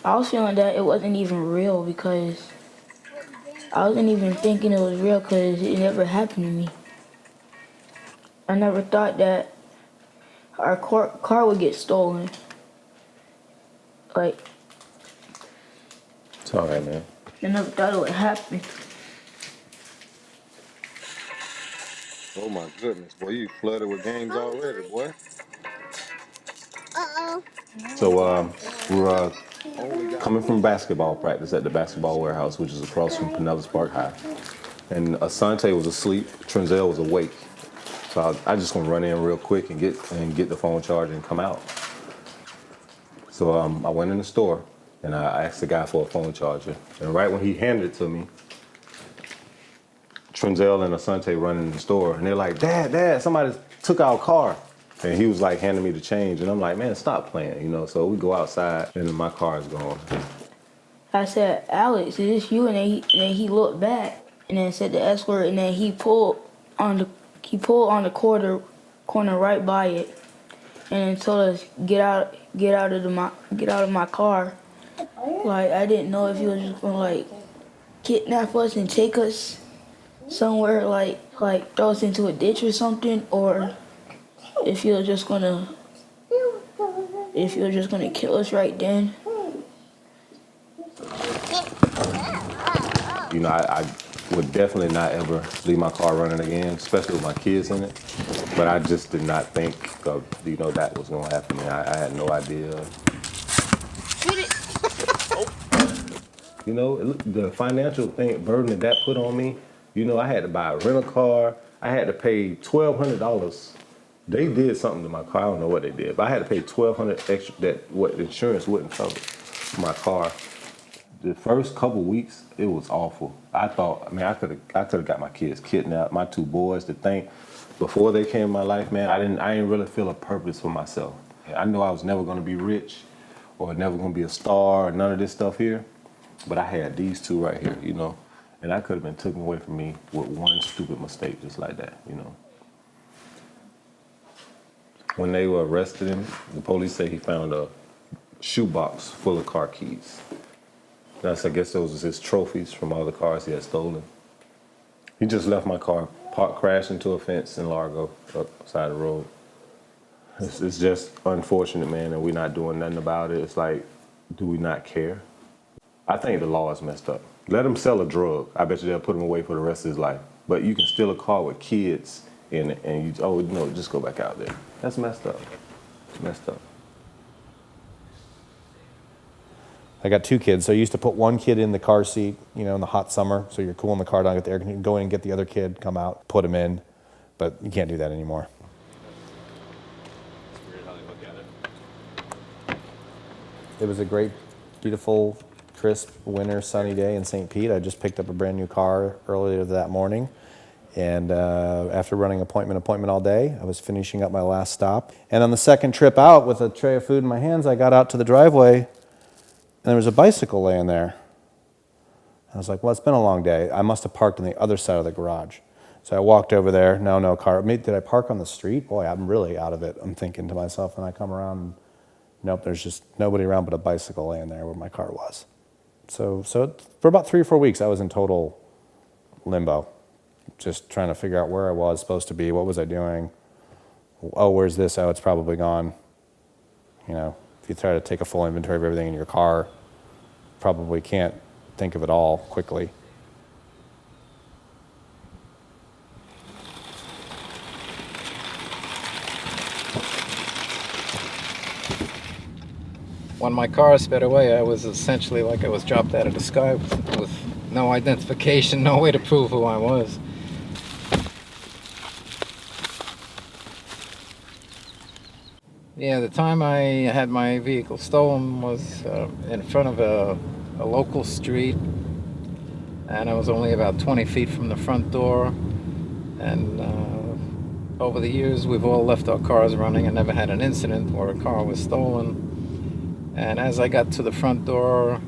I was feeling that it wasn't even real because I wasn't even thinking it was real because it never happened to me. I never thought that our car would get stolen. Like, it's all right, man. I never thought it would happen. Oh my goodness, boy, you flooded with games already, boy. So we're coming from basketball practice at the basketball warehouse, which is across from Pinellas Park High. And Asante was asleep, Trinzel was awake. So I just gonna run in real quick and get the phone charged and come out. So I went in the store and I asked the guy for a phone charger. And right when he handed it to me, Trinzel and Asante run in the store and they're like, Dad, somebody took our car. And he was like handing me the change and I'm like, man, stop playing, you know? So we go outside and my car is gone. I said, Alex, is this you? And then he looked back and then said the S word and then he pulled on the corner right by it and then told us get out of my car. Like, I didn't know if he was just gonna like kidnap us and take us somewhere, like throw us into a ditch or something, or if he was just gonna kill us right then. You know, I would definitely not ever leave my car running again, especially with my kids in it. But I just did not think of, you know, that was gonna happen. I had no idea. You know, the financial burden that put on me, you know, I had to buy a rental car. I had to pay $1,200. They did something to my car. I don't know what they did, but I had to pay $1,200 extra that what insurance wouldn't cover my car. The first couple weeks, it was awful. I thought, I mean, I could have got my kids kidnapped, my two boys. To think, before they came in my life, man, I didn't really feel a purpose for myself. I knew I was never gonna be rich, or never gonna be a star, or none of this stuff here. But I had these two right here, you know, and I could have been taken away from me with one stupid mistake just like that, you know. When they were arrested him, the police say he found a shoebox full of car keys. I guess those was his trophies from all the cars he had stolen. He just left my car parked, crashed into a fence in Largo, upside the road. It's just unfortunate, man, and we're not doing nothing about it. It's like, do we not care? I think the law is messed up. Let him sell a drug. I bet you they'll put him away for the rest of his life. But you can steal a car with kids in it, and you, oh, no, just go back out there. That's messed up. It's messed up. I got two kids, so I used to put one kid in the car seat, you know, in the hot summer, so you're cool in the car, don't get the air conditioning, go in and get the other kid, come out, put him in, but you can't do that anymore. It's weird how they look at it. It was a great, beautiful, crisp, winter, sunny day in St. Pete. I just picked up a brand new car earlier that morning, and after running appointment all day, I was finishing up my last stop. And on the second trip out with a tray of food in my hands, I got out to the driveway, and there was a bicycle laying there. I was like, well, it's been a long day. I must have parked on the other side of the garage. So I walked over there. No car. Did I park on the street? Boy, I'm really out of it. I'm thinking to myself, and I come around, and nope, there's just nobody around but a bicycle laying there where my car was. So for about 3 or 4 weeks, I was in total limbo, just trying to figure out where I was supposed to be. What was I doing? Oh, where's this? Oh, it's probably gone. You know, if you try to take a full inventory of everything in your car, probably can't think of it all quickly. When my car sped away, I was essentially like I was dropped out of the sky with no identification, no way to prove who I was. Yeah, the time I had my vehicle stolen was in front of a local street, and I was only about 20 feet from the front door. And over the years, we've all left our cars running and never had an incident where a car was stolen. And as I got to the front door,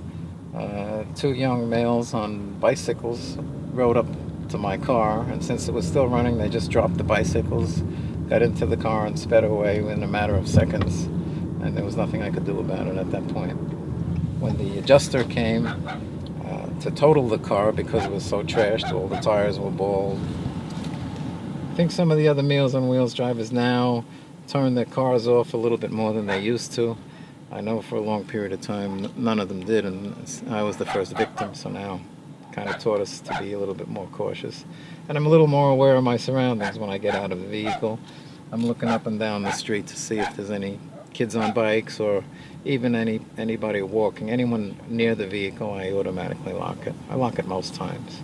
2 young males on bicycles rode up to my car, and since it was still running, they just dropped the bicycles, got into the car, and sped away in a matter of seconds, and there was nothing I could do about it at that point. when the adjuster came to total the car because it was so trashed, all the tires were bald. I think some of the other Meals on Wheels drivers now turn their cars off a little bit more than they used to. I know for a long period of time none of them did, and I was the first victim, so now kind of taught us to be a little bit more cautious. And I'm a little more aware of my surroundings when I get out of the vehicle. I'm looking up and down the street to see if there's any kids on bikes or even anybody walking. Anyone near the vehicle, I automatically lock it. I lock it most times.